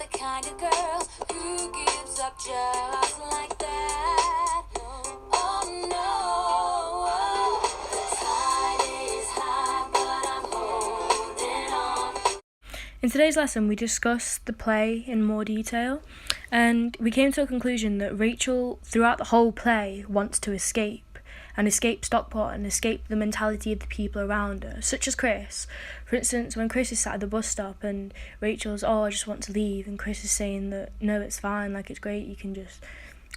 the kind of girl who gives up just like that. Oh no, the tide is high, but I'm holding on. In today's lesson, we discussed the play in more detail, and we came to a conclusion that Rachel, throughout the whole play, wants to escape Stockport and escape the mentality of the people around her, such as Chris. For instance, when Chris is sat at the bus stop and Rachel's, I just want to leave, and Chris is saying that, no, it's fine, like, it's great, you can just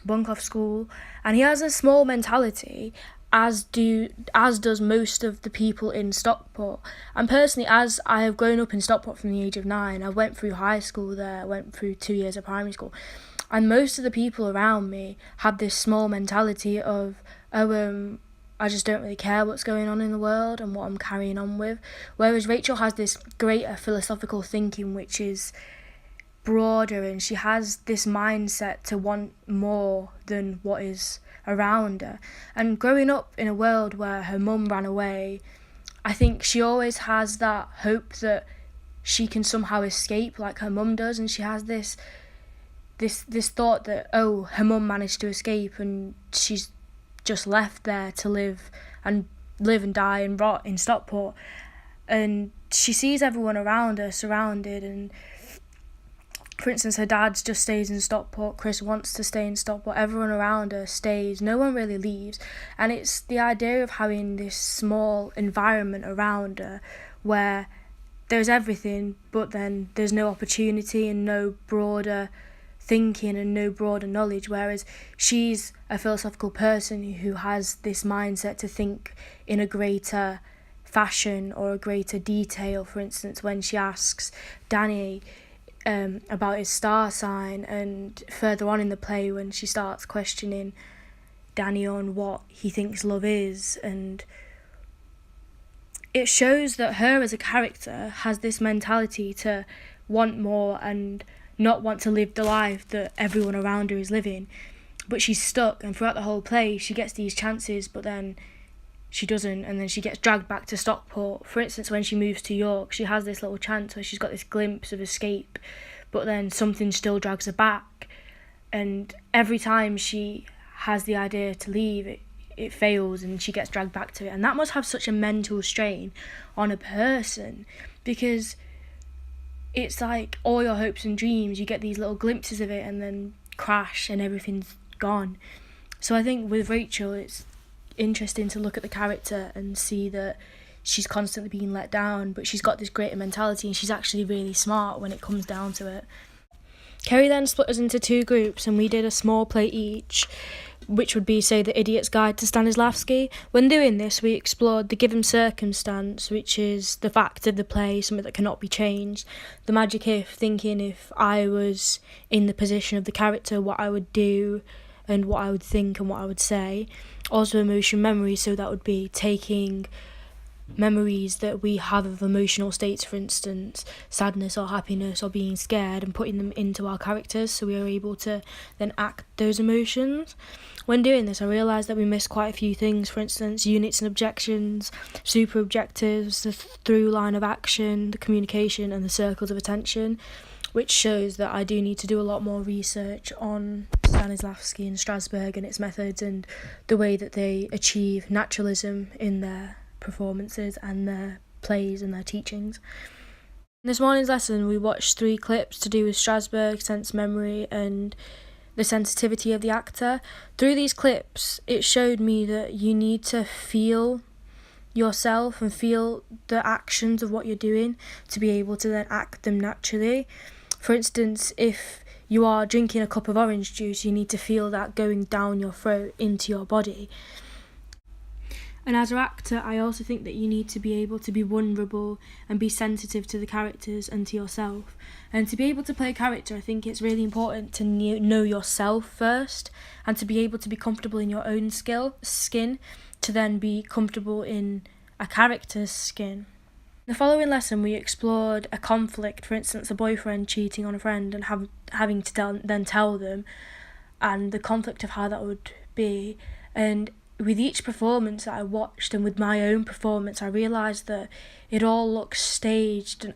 bunk off school. And he has a small mentality, as does most of the people in Stockport. And personally, as I have grown up in Stockport from the age of 9, I went through high school there, I went through 2 years of primary school, and most of the people around me had this small mentality of, I just don't really care what's going on in the world and what I'm carrying on with. Whereas Rachel has this greater philosophical thinking, which is broader, and she has this mindset to want more than what is around her. And growing up in a world where her mum ran away, I think she always has that hope that she can somehow escape like her mum does, and she has this thought that, her mum managed to escape and she's just left there to live and die and rot in Stockport. And she sees everyone around her surrounded, and for instance, her dad just stays in Stockport, Chris wants to stay in Stockport, everyone around her stays, no one really leaves. And it's the idea of having this small environment around her where there's everything, but then there's no opportunity and no broader thinking and no broader knowledge, whereas she's a philosophical person who has this mindset to think in a greater fashion or a greater detail. For instance, when she asks Danny about his star sign, and further on in the play when she starts questioning Danny on what he thinks love is, and it shows that her as a character has this mentality to want more and not want to live the life that everyone around her is living. But she's stuck, and throughout the whole play she gets these chances, but then she doesn't, and then she gets dragged back to Stockport. For instance, when she moves to York, she has this little chance where she's got this glimpse of escape, but then something still drags her back, and every time she has the idea to leave, it fails and she gets dragged back to it. And that must have such a mental strain on a person, because it's like all your hopes and dreams, you get these little glimpses of it and then crash and everything's gone. So I think with Rachel, it's interesting to look at the character and see that she's constantly being let down, but she's got this greater mentality and she's actually really smart when it comes down to it. Kerry then split us into 2 groups, and we did a small play each, which would be, say, The Idiot's Guide to Stanislavski. When doing this, we explored the given circumstance, which is the fact of the play, something that cannot be changed. The magic if, thinking if I was in the position of the character, what I would do and what I would think and what I would say. Also emotion memory, so that would be taking memories that we have of emotional states, for instance, sadness or happiness or being scared, and putting them into our characters so we are able to then act those emotions. When doing this, I realised that we missed quite a few things. For instance, units and objections, super objectives, the through line of action, the communication and the circles of attention, which shows that I do need to do a lot more research on Stanislavski and Strasbourg and its methods and the way that they achieve naturalism in their performances and their plays and their teachings. In this morning's lesson, we watched 3 clips to do with Strasbourg, sense memory and the sensitivity of the actor. Through these clips, it showed me that you need to feel yourself and feel the actions of what you're doing to be able to then act them naturally. For instance, if you are drinking a cup of orange juice, you need to feel that going down your throat into your body. And as an actor, I also think that you need to be able to be vulnerable and be sensitive to the characters and to yourself. And to be able to play a character, I think it's really important to know yourself first, and to be able to be comfortable in your own skin, to then be comfortable in a character's skin. In the following lesson, we explored a conflict, for instance, a boyfriend cheating on a friend and having to then tell them, and the conflict of how that would be. And with each performance that I watched and with my own performance, I realised that it all looks staged and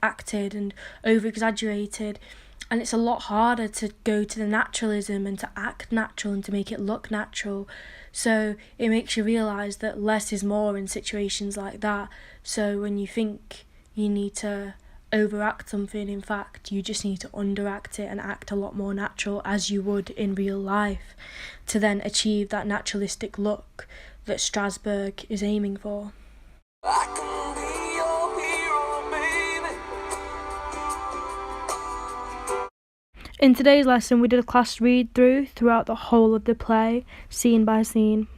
acted and over-exaggerated, And it's a lot harder to go to the naturalism and to act natural and to make it look natural. So it makes you realise that less is more in situations like that. So when you think you need to overact something, in fact, you just need to underact it and act a lot more natural as you would in real life to then achieve that naturalistic look that Strasbourg is aiming for. I can be your hero, baby. In today's lesson, we did a class read through throughout the whole of the play, scene by scene.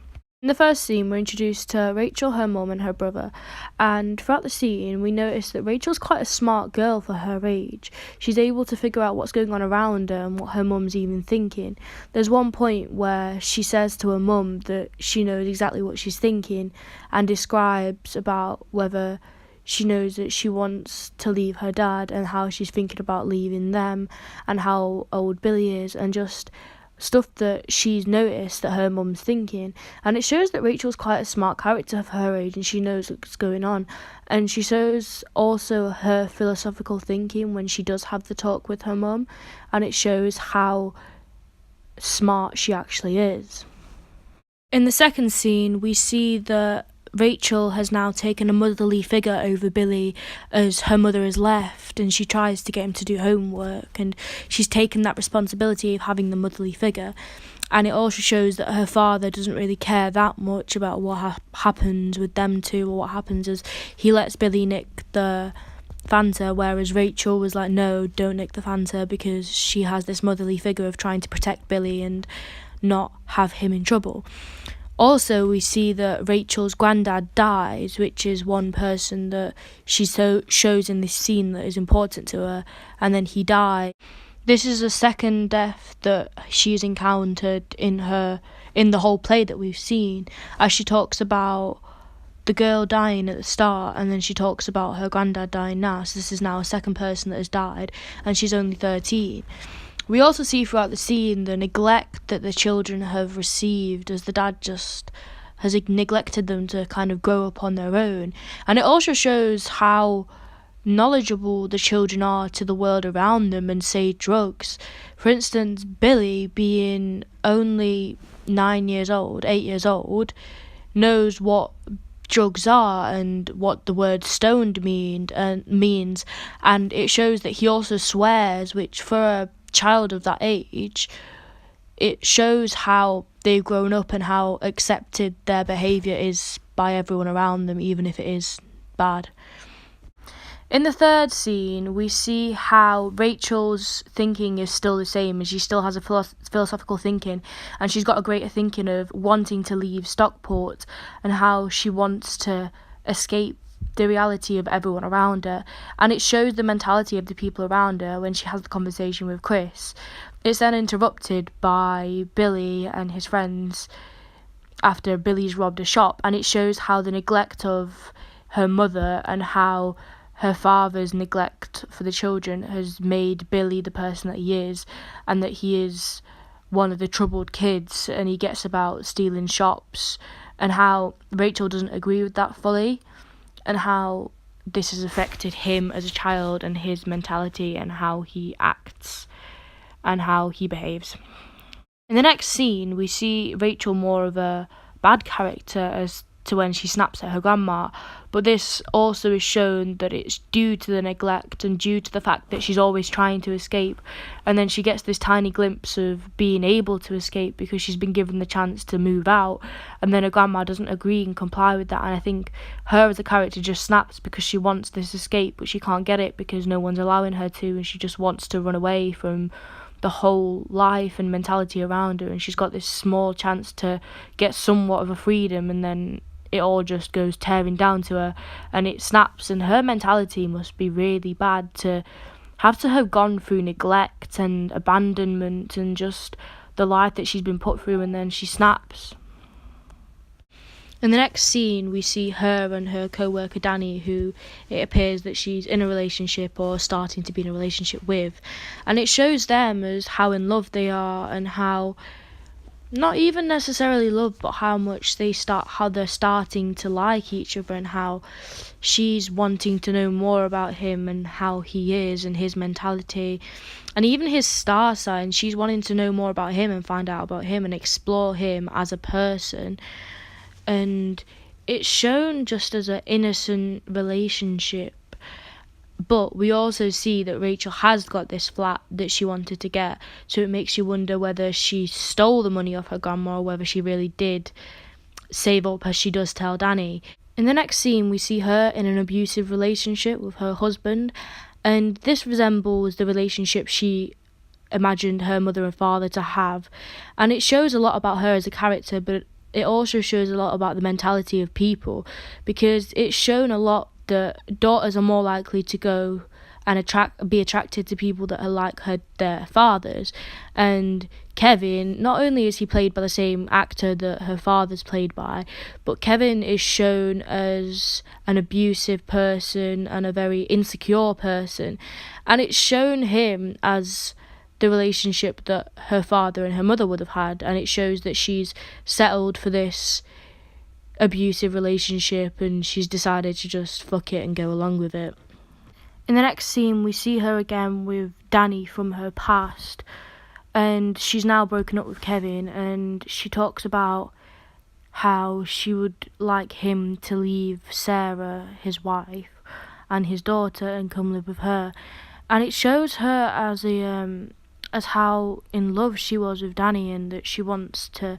In the first scene, we're introduced to Rachel, her mum, and her brother, and throughout the scene, we notice that Rachel's quite a smart girl for her age. She's able to figure out what's going on around her and what her mum's even thinking. There's one point where she says to her mum that she knows exactly what she's thinking and describes about whether she knows that she wants to leave her dad and how she's thinking about leaving them and how old Billy is and just stuff that she's noticed that her mum's thinking. And it shows that Rachel's quite a smart character for her age and she knows what's going on. And she shows also her philosophical thinking when she does have the talk with her mum, and it shows how smart she actually is. In the second scene, we see that Rachel has now taken a motherly figure over Billy as her mother has left, and she tries to get him to do homework, and she's taken that responsibility of having the motherly figure. And it also shows that her father doesn't really care that much about what happens with them two, or what happens is he lets Billy nick the Fanta, whereas Rachel was like, no, don't nick the Fanta, because she has this motherly figure of trying to protect Billy and not have him in trouble. Also, we see that Rachel's granddad dies, which is one person that she shows in this scene that is important to her, and then he dies. This is the second death that she's encountered in the whole play that we've seen, as she talks about the girl dying at the start, and then she talks about her granddad dying now. So this is now a second person that has died, and she's only 13. We also see throughout the scene the neglect that the children have received, as the dad just has neglected them to kind of grow up on their own. And it also shows how knowledgeable the children are to the world around them and say drugs. For instance, Billy, being only 8 years old, knows what drugs are and what the word stoned means, and it shows that he also swears, which for a child of that age, it shows how they've grown up and how accepted their behaviour is by everyone around them, even if it is bad. In the third scene, we see how Rachel's thinking is still the same, and she still has a philosophical thinking, and she's got a greater thinking of wanting to leave Stockport and how she wants to escape the reality of everyone around her. And it shows the mentality of the people around her when she has the conversation with Chris. It's then interrupted by Billy and his friends after Billy's robbed a shop, and it shows how the neglect of her mother and how her father's neglect for the children has made Billy the person that he is, and that he is one of the troubled kids and he gets about stealing shops, and how Rachel doesn't agree with that fully, and how this has affected him as a child and his mentality and how he acts and how he behaves. In the next scene, we see Rachel more of a bad character as to when she snaps at her grandma, but this also is shown that it's due to the neglect and due to the fact that she's always trying to escape, and then she gets this tiny glimpse of being able to escape because she's been given the chance to move out, and then her grandma doesn't agree and comply with that, and I think her as a character just snaps because she wants this escape, but she can't get it because no one's allowing her to, and she just wants to run away from the whole life and mentality around her, and she's got this small chance to get somewhat of a freedom, and then it all just goes tearing down to her and it snaps. And her mentality must be really bad to have gone through neglect and abandonment and just the life that she's been put through, and then she snaps. In the next scene, we see her and her co-worker Danny, who it appears that she's in a relationship or starting to be in a relationship with, and it shows them as how in love they are and how not even necessarily love, but how they're starting to like each other, and how she's wanting to know more about him and how he is and his mentality and even his star sign. She's wanting to know more about him and find out about him and explore him as a person. And it's shown just as an innocent relationship. But we also see that Rachel has got this flat that she wanted to get, so it makes you wonder whether she stole the money off her grandma or whether she really did save up as she does tell Danny. In the next scene, we see her in an abusive relationship with her husband, and this resembles the relationship she imagined her mother and father to have. And it shows a lot about her as a character, but it also shows a lot about the mentality of people, because it's shown a lot that daughters are more likely to go and be attracted to people that are like their fathers. And Kevin, not only is he played by the same actor that her father's played by, but Kevin is shown as an abusive person and a very insecure person, and it's shown him as the relationship that her father and her mother would have had, and it shows that she's settled for this abusive relationship and she's decided to just fuck it and go along with it. In the next scene, we see her again with Danny from her past, and she's now broken up with Kevin, and she talks about how she would like him to leave Sarah, his wife, and his daughter and come live with her. And it shows her as how in love she was with Danny, and that she wants to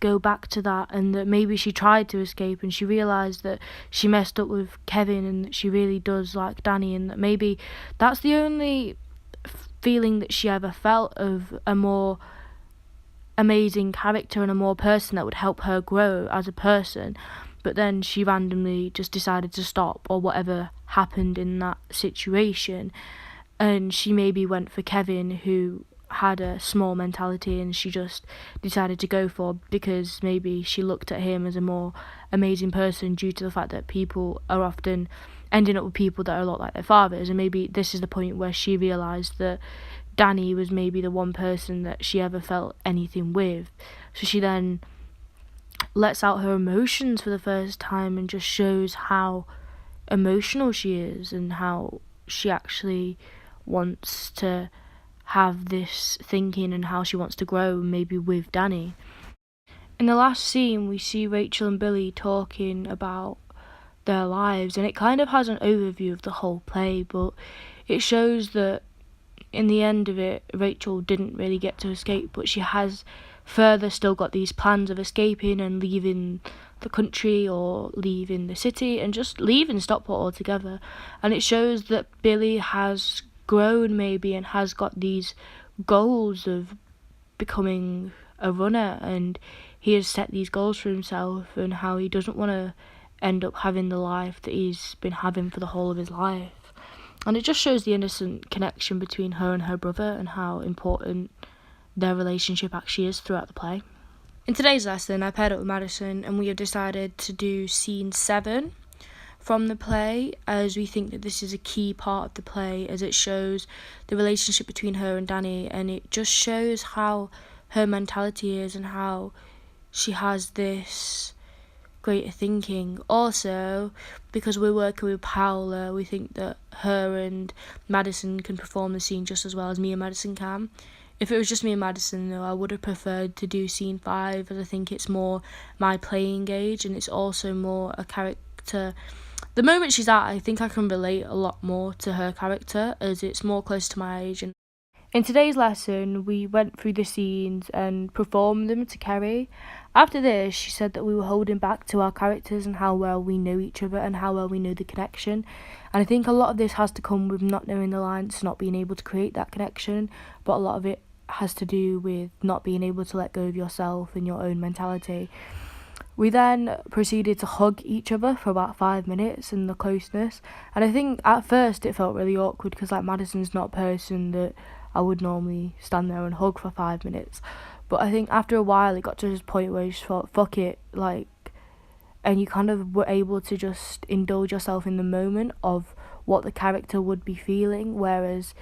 go back to that, and that maybe she tried to escape and she realised that she messed up with Kevin and that she really does like Danny, and that maybe that's the only feeling that she ever felt of a more amazing character and a more person that would help her grow as a person. But then she randomly just decided to stop, or whatever happened in that situation, and she maybe went for Kevin, who had a small mentality, and she just decided to go for, because maybe she looked at him as a more amazing person due to the fact that people are often ending up with people that are a lot like their fathers. And maybe this is the point where she realised that Danny was maybe the one person that she ever felt anything with. So she then lets out her emotions for the first time and just shows how emotional she is and how she actually wants to have this thinking and how she wants to grow maybe with Danny. In the last scene, we see Rachel and Billy talking about their lives, and it kind of has an overview of the whole play, but it shows that in the end of it, Rachel didn't really get to escape, but she has further still got these plans of escaping and leaving the country or leaving the city and just leaving Stockport altogether. And it shows that Billy has grown maybe and has got these goals of becoming a runner, and he has set these goals for himself, and how he doesn't want to end up having the life that he's been having for the whole of his life. And it just shows the innocent connection between her and her brother and how important their relationship actually is throughout the play. In today's lesson, I paired up with Madison and we have decided to do scene 7 from the play, as we think that this is a key part of the play, as it shows the relationship between her and Danny, and it just shows how her mentality is and how she has this greater thinking. Also, because we're working with Paola, we think that her and Madison can perform the scene just as well as me and Madison can. If it was just me and Madison, though, I would have preferred to do scene 5, as I think it's more my playing age, and it's also more a character. The moment she's at, I think I can relate a lot more to her character, as it's more close to my age. And in today's lesson, we went through the scenes and performed them to Kerry. After this, she said that we were holding back to our characters and how well we know each other and how well we know the connection. And I think a lot of this has to come with not knowing the lines, not being able to create that connection, but a lot of it has to do with not being able to let go of yourself and your own mentality. We then proceeded to hug each other for about 5 minutes in the closeness, and I think at first it felt really awkward because Madison's not a person that I would normally stand there and hug for 5 minutes, but I think after a while it got to this point where you just thought, fuck it, and you kind of were able to just indulge yourself in the moment of what the character would be feeling, whereas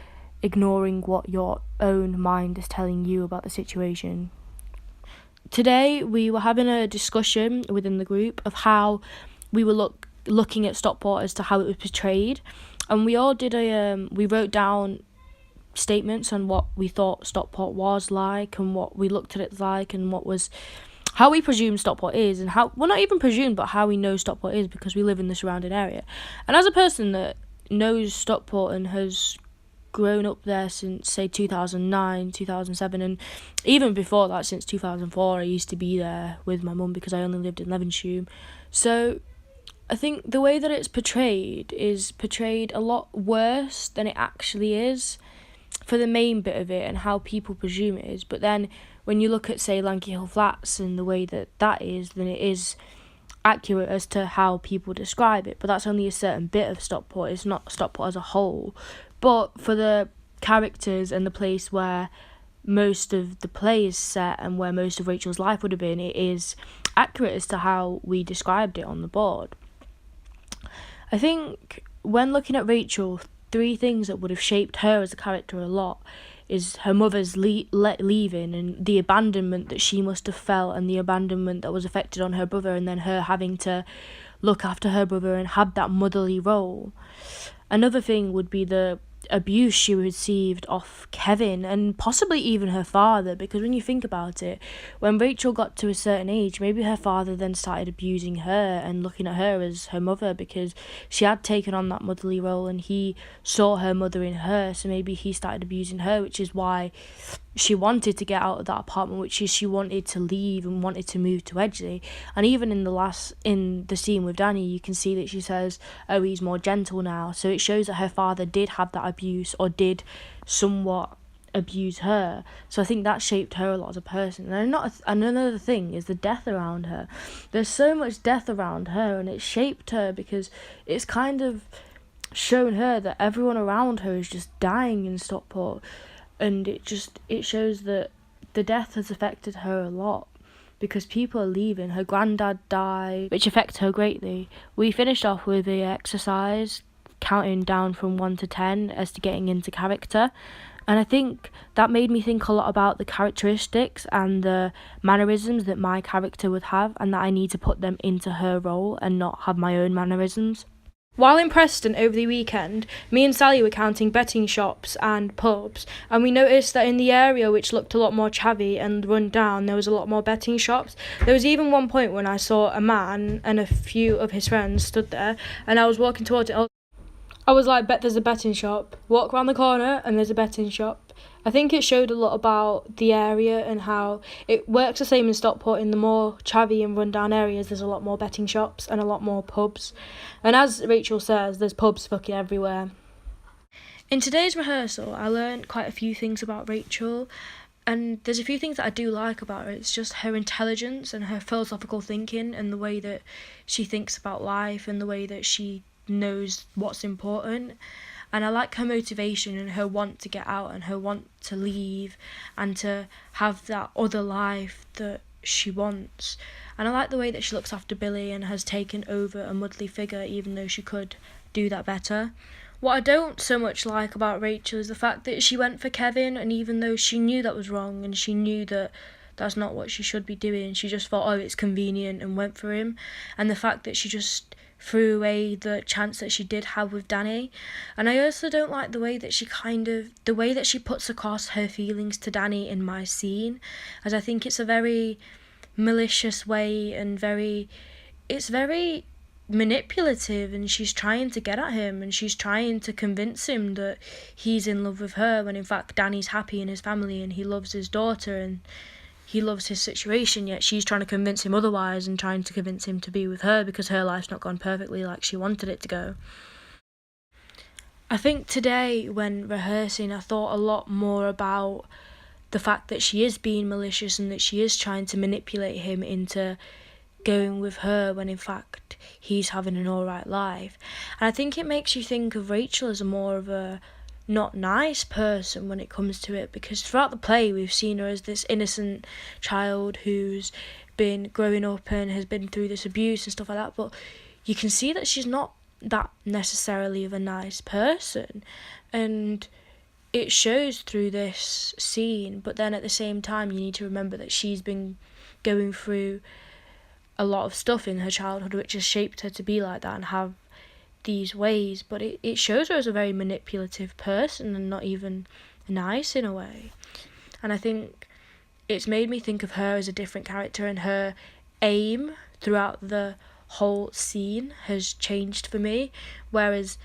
ignoring what your own mind is telling you about the situation. today we were having a discussion within the group of how we were looking at Stockport as to how it was portrayed, and we all did we wrote down statements on what we thought Stockport was like and what we looked at it like and how we presume Stockport is, and how, well, not even presume, but how we know Stockport is because we live in the surrounding area. And as a person that knows Stockport and has grown up there since, say, 2009, 2007, and even before that, since 2004, I used to be there with my mum because I only lived in Levenshulme. So I think the way that it's portrayed is portrayed a lot worse than it actually is for the main bit of it and how people presume it is. But then when you look at, say, Lanky Hill Flats and the way that is, then it is accurate as to how people describe it. But that's only a certain bit of Stockport. It's not Stockport as a whole. But for the characters and the place where most of the play is set and where most of Rachel's life would have been, it is accurate as to how we described it on the board. I think when looking at Rachel, 3 things that would have shaped her as a character a lot is her mother's leaving and the abandonment that she must have felt and the abandonment that was affected on her brother, and then her having to look after her brother and have that motherly role. Another thing would be the abuse she received off Kevin and possibly even her father, because when you think about it, when Rachel got to a certain age, maybe her father then started abusing her and looking at her as her mother because she had taken on that motherly role and he saw her mother in her, so maybe he started abusing her, which is why she wanted to get out of that apartment, which is she wanted to leave and wanted to move to Edgeley. And even in the scene with Danny, you can see that she says, oh, he's more gentle now. So it shows that her father did have that abuse or did somewhat abuse her. So I think that shaped her a lot as a person. And another thing is the death around her. There's so much death around her, and it shaped her because it's kind of shown her that everyone around her is just dying in Stockport. And it shows that the death has affected her a lot because people are leaving. Her granddad died, which affects her greatly. We finished off with the exercise, counting down from 1 to 10 as to getting into character. And I think that made me think a lot about the characteristics and the mannerisms that my character would have, and that I need to put them into her role and not have my own mannerisms. While in Preston over the weekend, me and Sally were counting betting shops and pubs, and we noticed that in the area which looked a lot more chavvy and run down, there was a lot more betting shops. There was even one point when I saw a man and a few of his friends stood there, and I was walking towards it. I was like, bet there's a betting shop. Walk around the corner and there's a betting shop. I think it showed a lot about the area and how it works the same in Stockport. In the more chavvy and rundown areas, there's a lot more betting shops and a lot more pubs. And as Rachel says, there's pubs fucking everywhere. In today's rehearsal, I learned quite a few things about Rachel. And there's a few things that I do like about her. It's just her intelligence and her philosophical thinking and the way that she thinks about life and the way that she knows what's important. And I like her motivation and her want to get out and her want to leave and to have that other life that she wants. And I like the way that she looks after Billy and has taken over a motherly figure even though she could do that better. What I don't so much like about Rachel is the fact that she went for Kevin, and even though she knew that was wrong and she knew that that's not what she should be doing, she just thought, oh, it's convenient, and went for him. And the fact that she just threw away the chance that she did have with Danny. And I also don't like the way that she puts across her feelings to Danny in my scene, as I think it's a very malicious way and it's very manipulative, and she's trying to get at him and she's trying to convince him that he's in love with her when in fact Danny's happy in his family and he loves his daughter and he loves his situation, yet she's trying to convince him otherwise and trying to convince him to be with her because her life's not gone perfectly like she wanted it to go. I think today when rehearsing I thought a lot more about the fact that she is being malicious and that she is trying to manipulate him into going with her when in fact he's having an alright life. And I think it makes you think of Rachel as more of a not nice person when it comes to it, because throughout the play we've seen her as this innocent child who's been growing up and has been through this abuse and stuff like that, but you can see that she's not that necessarily of a nice person, and it shows through this scene. But then at the same time you need to remember that she's been going through a lot of stuff in her childhood which has shaped her to be like that and have these ways, but it shows her as a very manipulative person and not even nice in a way. And I think it's made me think of her as a different character, and her aim throughout the whole scene has changed for me, whereas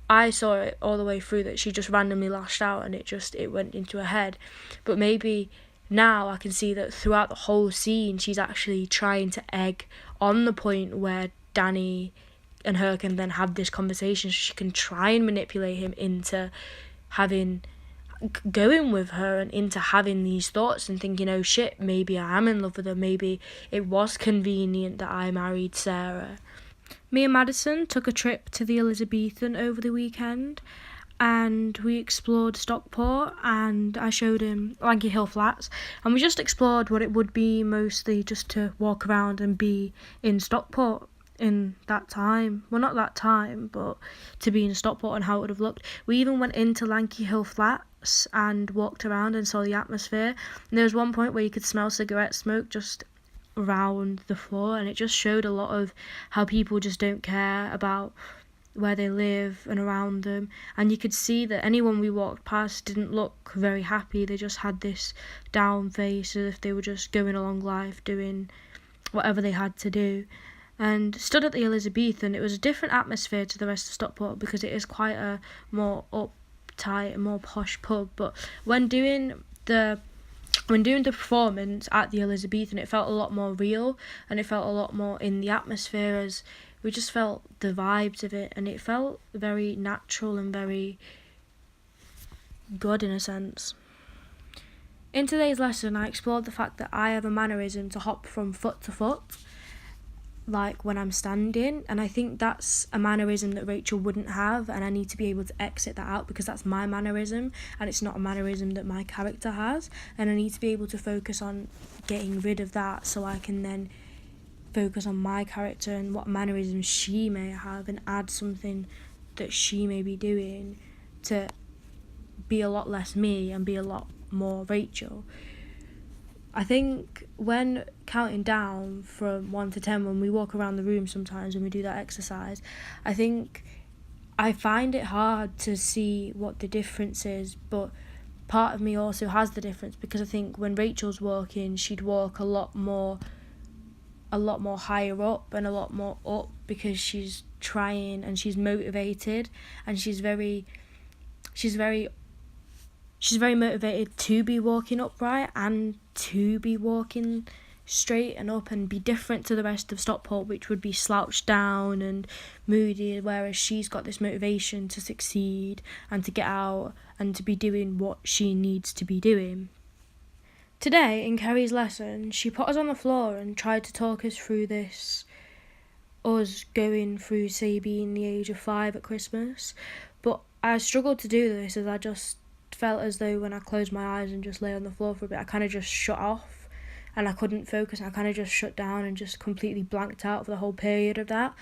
I saw it all the way through that she just randomly lashed out and it went into her head. But maybe now I can see that throughout the whole scene she's actually trying to egg on the point where Danny and her can then have this conversation, so she can try and manipulate him into going with her and into having these thoughts and thinking, oh shit, maybe I am in love with her, maybe it was convenient that I married Sarah. Me and Madison took a trip to the Elizabethan over the weekend, and we explored Stockport, and I showed him Lanky Hill Flats, and we just explored what it would be mostly just to walk around and be in Stockport in that time. Well, not that time, but to be in Stockport and how it would have looked. We even went into Lanky Hill Flats and walked around and saw the atmosphere, and there was one point where you could smell cigarette smoke just around the floor, and it just showed a lot of how people just don't care about where they live and around them. And you could see that anyone we walked past didn't look very happy. They just had this down face, as if they were just going along life doing whatever they had to do. And stood at the Elizabethan, it was a different atmosphere to the rest of Stockport because it is quite a more uptight and more posh pub. But when doing the performance at the Elizabethan, it felt a lot more real and it felt a lot more in the atmosphere, as we just felt the vibes of it, and it felt very natural and very good in a sense. In today's lesson, I explored the fact that I have a mannerism to hop from foot to foot, like when I'm standing, and I think that's a mannerism that Rachel wouldn't have, and I need to be able to exit that out because that's my mannerism and it's not a mannerism that my character has, and I need to be able to focus on getting rid of that so I can then focus on my character and what mannerisms she may have and add something that she may be doing to be a lot less me and be a lot more Rachel. I think when counting down from 1 to 10, when we walk around the room sometimes when we do that exercise, I think I find it hard to see what the difference is, but part of me also has the difference because I think when Rachel's walking, she'd walk a lot more higher up and a lot more up because she's trying and she's motivated and she's very motivated to be walking upright and to be walking straight and up and be different to the rest of Stockport, which would be slouched down and moody, whereas she's got this motivation to succeed and to get out and to be doing what she needs to be doing. Today, in Kerry's lesson, she put us on the floor and tried to talk us through this, us going through, say, being the age of 5 at Christmas, but I struggled to do this as I just felt as though when I closed my eyes and just lay on the floor for a bit, I kind of just shut off and I couldn't focus. I kind of just shut down and just completely blanked out for the whole period of that.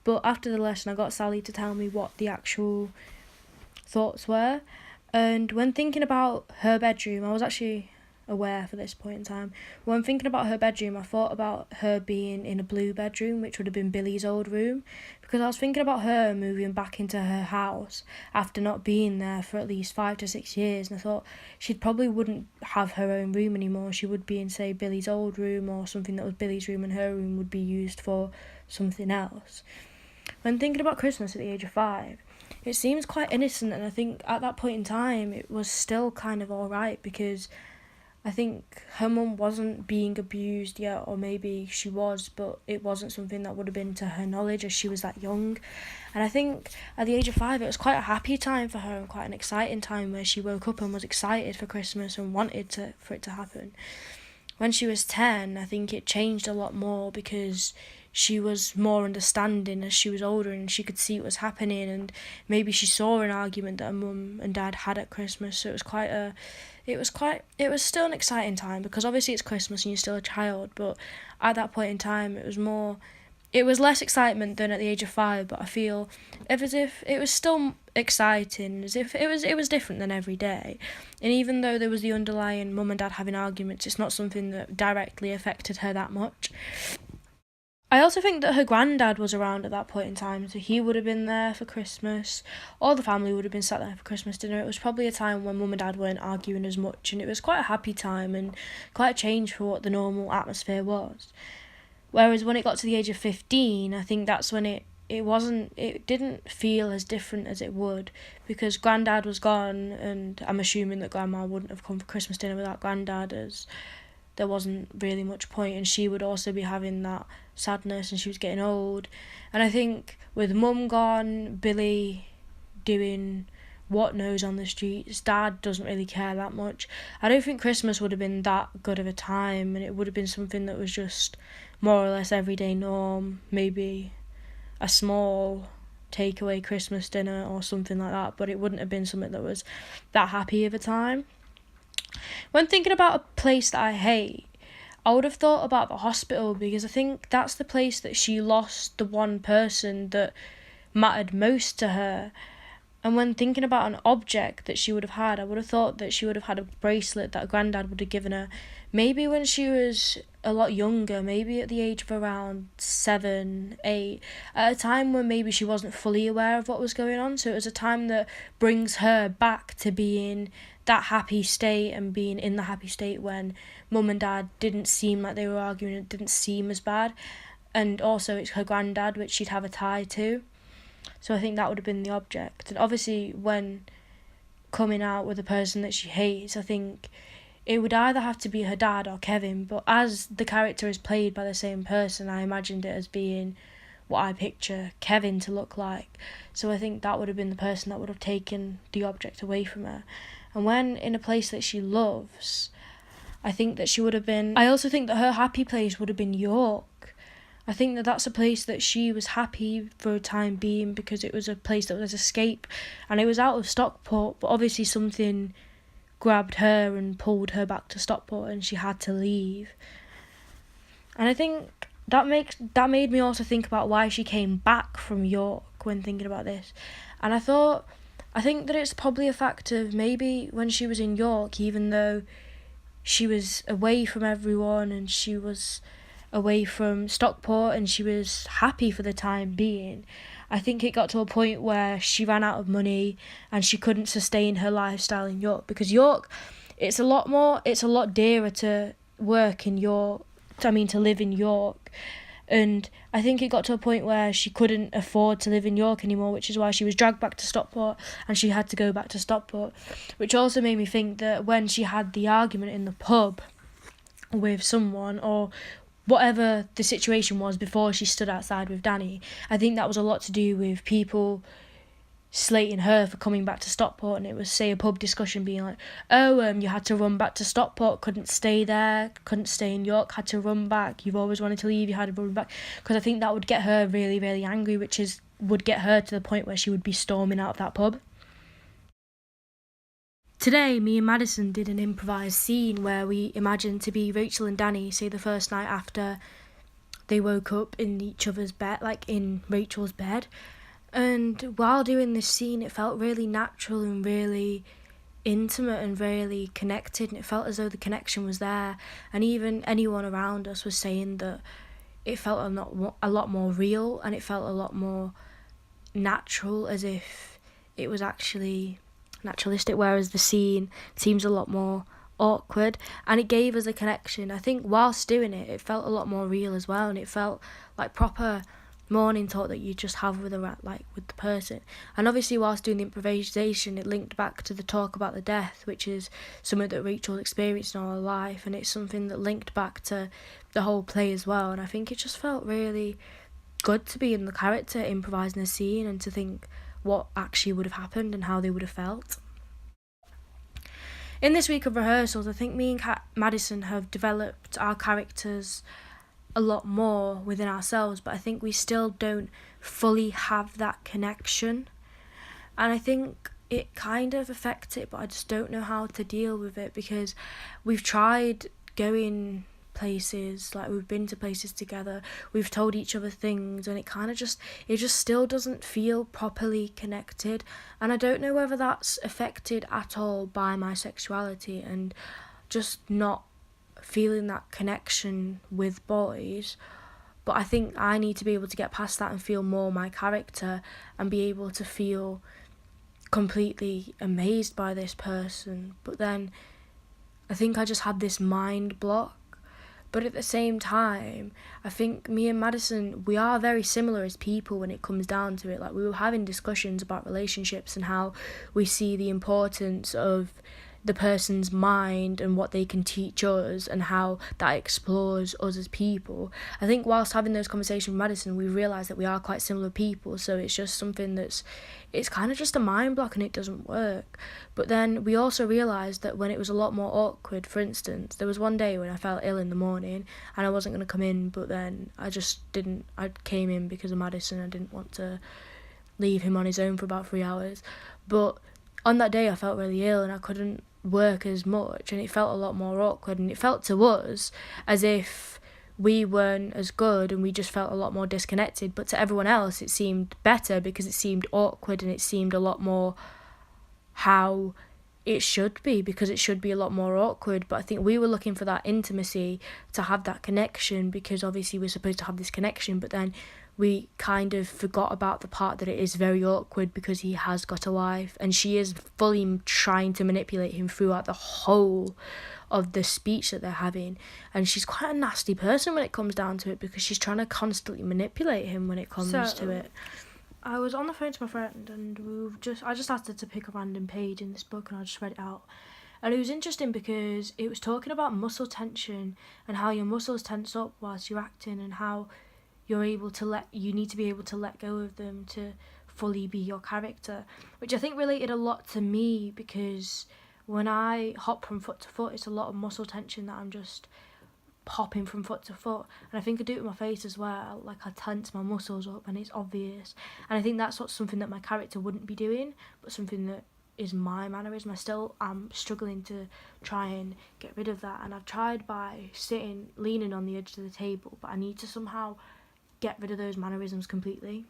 But after the lesson, I got Sally to tell me what the actual thoughts were. And when thinking about her bedroom, I was actually aware for this point in time. When thinking about her bedroom, I thought about her being in a blue bedroom, which would have been Billy's old room, because I was thinking about her moving back into her house after not being there for at least 5 to 6 years, and I thought she probably wouldn't have her own room anymore. She would be in, say, Billy's old room or something that was Billy's room, and her room would be used for something else. When thinking about Christmas at the age of 5, it seems quite innocent, and I think at that point in time it was still kind of alright because I think her mum wasn't being abused yet, or maybe she was, but it wasn't something that would have been to her knowledge as she was that young. And I think at the age of 5, it was quite a happy time for her and quite an exciting time where she woke up and was excited for Christmas and wanted for it to happen. When she was 10, I think it changed a lot more because she was more understanding as she was older and she could see what was happening, and maybe she saw an argument that her mum and dad had at Christmas, so it was still an exciting time because obviously it's Christmas and you're still a child, but at that point in time it was more it was less excitement than at the age of 5, but I feel as if it was still exciting, as if it was different than every day. And even though there was the underlying mum and dad having arguments, it's not something that directly affected her that much. I also think that her granddad was around at that point in time, so he would have been there for Christmas. All the family would have been sat there for Christmas dinner. It was probably a time when mum and dad weren't arguing as much, and it was quite a happy time and quite a change for what the normal atmosphere was. Whereas when it got to the age of 15, I think that's when it didn't feel as different as it would, because granddad was gone, and I'm assuming that grandma wouldn't have come for Christmas dinner without granddad, as there wasn't really much point, and she would also be having that sadness, and she was getting old. And I think with mum gone, Billy doing what knows on the streets, dad doesn't really care that much. I don't think Christmas would have been that good of a time, and it would have been something that was just more or less everyday norm, maybe a small takeaway Christmas dinner or something like that, but it wouldn't have been something that was that happy of a time. When thinking about a place that I hate, I would have thought about the hospital, because I think that's the place that she lost the one person that mattered most to her. And when thinking about an object that she would have had, I would have thought that she would have had a bracelet that granddad would have given her, maybe when she was a lot younger, maybe at the age of around 7, 8, at a time when maybe she wasn't fully aware of what was going on. So it was a time that brings her back to being that happy state, and being in the happy state when mum and dad didn't seem like they were arguing, it didn't seem as bad. And also it's her granddad, which she'd have a tie to. So I think that would have been the object. And obviously when coming out with a person that she hates, I think it would either have to be her dad or Kevin, but as the character is played by the same person, I imagined it as being what I picture Kevin to look like. So I think that would have been the person that would have taken the object away from her. And when in a place that she loves, I think that she would have been... I also think that her happy place would have been York. I think that that's a place that she was happy for a time being, because it was a place that was escape, and it was out of Stockport, but obviously something grabbed her and pulled her back to Stockport, and she had to leave. And I think that made me also think about why she came back from York when thinking about this. And I think that it's probably a fact of maybe when she was in York, even though she was away from everyone and she was away from Stockport and she was happy for the time being, I think it got to a point where she ran out of money and she couldn't sustain her lifestyle in York, because York, it's a lot dearer to work in York, to live in York. And I think it got to a point where she couldn't afford to live in York anymore, which is why she was dragged back to Stockport, and she had to go back to Stockport. Which also made me think that when she had the argument in the pub with someone, or whatever the situation was before she stood outside with Danny, I think that was a lot to do with people slating her for coming back to Stockport. And it was, say, a pub discussion being like, you had to run back to Stockport, couldn't stay there, couldn't stay in York, had to run back, you've always wanted to leave, you had to run back. Because I think that would get her really, really angry, would get her to the point where she would be storming out of that pub. Today, me and Madison did an improvised scene where we imagined to be Rachel and Danny, say the first night after they woke up in each other's bed, like in Rachel's bed. And while doing this scene, it felt really natural and really intimate and really connected, and it felt as though the connection was there. And even anyone around us was saying that it felt a lot more real, and it felt a lot more natural, as if it was actually naturalistic, whereas the scene seems a lot more awkward, and it gave us a connection. I think whilst doing it, it felt a lot more real as well, and it felt like proper morning talk that you just have with the person. And obviously whilst doing the improvisation, it linked back to the talk about the death, which is something that Rachel experienced in her life, and it's something that linked back to the whole play as well. And I think it just felt really good to be in the character improvising a scene and to think what actually would have happened and how they would have felt. In this week of rehearsals, I think me and Madison have developed our characters a lot more within ourselves, but I think we still don't fully have that connection, and I think it kind of affects it, but I just don't know how to deal with it, because we've tried going places, like we've been to places together, we've told each other things, and it just still doesn't feel properly connected. And I don't know whether that's affected at all by my sexuality and just not feeling that connection with boys. But I think I need to be able to get past that and feel more my character and be able to feel completely amazed by this person. But then I think I just had this mind block. But at the same time, I think me and Madison, we are very similar as people when it comes down to it. Like, we were having discussions about relationships and how we see the importance of the person's mind and what they can teach us and how that explores us as people. I think whilst having those conversations with Madison, we realised that we are quite similar people, so it's just something it's kind of just a mind block and it doesn't work. But then we also realised that when it was a lot more awkward, for instance, there was one day when I felt ill in the morning and I wasn't going to come in, but then I came in because of Madison. I didn't want to leave him on his own for about 3 hours. But on that day I felt really ill and I couldn't work as much, and it felt a lot more awkward, and it felt to us as if we weren't as good and we just felt a lot more disconnected. But to everyone else it seemed better because it seemed awkward and it seemed a lot more how it should be, because it should be a lot more awkward. But I think we were looking for that intimacy, to have that connection, because obviously we're supposed to have this connection, but then we kind of forgot about the part that it is very awkward because he has got a wife and she is fully trying to manipulate him throughout the whole of the speech that they're having. And she's quite a nasty person when it comes down to it, because she's trying to constantly manipulate him when it comes to it. I was on the phone to my friend and I just asked her to pick a random page in this book and I just read it out. And it was interesting because it was talking about muscle tension and how your muscles tense up whilst you're acting, and how you need to be able to let go of them to fully be your character, which I think related a lot to me, because when I hop from foot to foot, it's a lot of muscle tension that I'm just hopping from foot to foot. And I think I do it with my face as well, like I tense my muscles up and it's obvious. And I think that's something that my character wouldn't be doing, but something that is my mannerism. I still am struggling to try and get rid of that, and I've tried by leaning on the edge of the table, but I need to somehow get rid of those mannerisms completely.